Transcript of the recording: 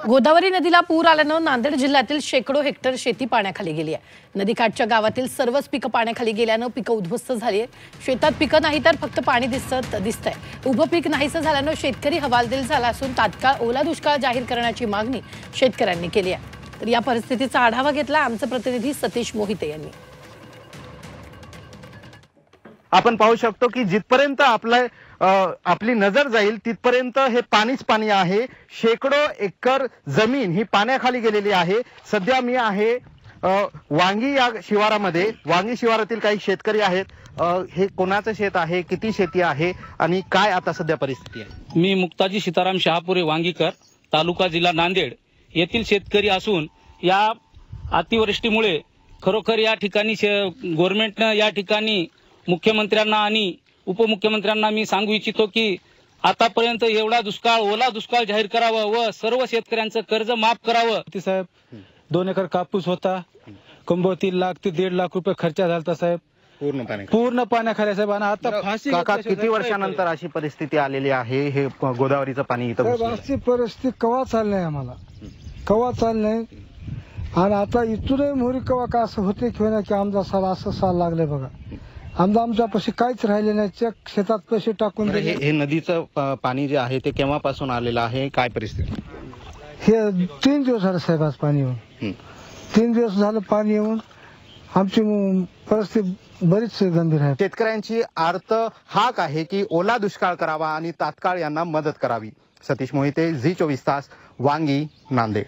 गोदावरी नदीला पूर आल्यानं नांदेड जिल्ह्यातील शेकडो हेक्टर शेती पाण्याखाली गेली आहे। नदीकाठच्या गावातील सर्वच पिकं पाण्याखाली गेल्यानं पिकं उद्ध्वस्त झाली आहेत। शेतात पिकं नाही तर फक्त पाणी दिसतंय। उभं पीक नाहीसं झाल्यानं शेतकरी हवालदिल झाला असून तात्काळ ओला दुष्काळ जाहीर करण्याची मागणी शेतकऱ्यांनी केली आहे। तर या परिस्थितीचा आढावा घेतला आमचे प्रतिनिधी सतीश मोहिते यांनी। आपण पाहू शकतो की जिथपर्यंत आपली नजर जाईल तिथपर्यंत हे पाणीच पाणी आहे। शेकडो एकर जमीन ही पाण्याखाली गेलेली आहे। सध्या मी आहे वांगी या शिवारामध्ये। वांगी शिवारातील काही शेतकरी आहेत। हे कोणाचं शेत आहे, किती शेती आहे आणि काय आता सध्या परिस्थिती आहे? मी मुक्ताजी सीताराम शहापुरे वांगीकर, तालुका जिल्हा नांदेड येथील शेतकरी असून या अतिवृष्टीमुळे खरोखर या ठिकाणी गव्हर्नमेंटने या ठिकाणी मुख्यमंत्र्यांना आणि उपमुख्यमंत्र्यांना मी सांगू इच्छितो की आतापर्यंत एवढा दुष्काळ, ओला दुष्काळ जाहीर करावा व सर्व शेतकऱ्यांचं कर्ज माफ करावं। साहेब 2 एकर कापूस होता, कंबोती 1 लाख ते 1.5 लाख रुपये खर्च झाला साहेब। पूर्ण पाण्याखाली साहेब। आणि आता फाशी काका किती वर्षानंतर अशी परिस्थिती आलेली आहे? हे गोदावरीचं पाणी इथं अशी परिस्थिती कवा चाललंय आम्हाला, कवा चाललंय। आणि आता इथूनही मोरी कवा का असं होते किंवा ना की आमचा साल असं साल लागले बघा। आमच्या पैसे काहीच राहिले नाही, चेक शेतात पैसे टाकून दिले। हे नदीचं पाणी जे आहे ते केव्हापासून आलेलं आहे, काय परिस्थिती? हे 3 दिवस झाले साहेब आज पाणी येऊन। 3 दिवस झालं पाणी येऊन आमची परिस्थिती बरीच गंभीर आहे। शेतकऱ्यांची आर्त हाक आहे की ओला दुष्काळ करावा आणि तात्काळ यांना मदत करावी। सतीश मोहिते, झी 24 तास, वांगी, नांदेड।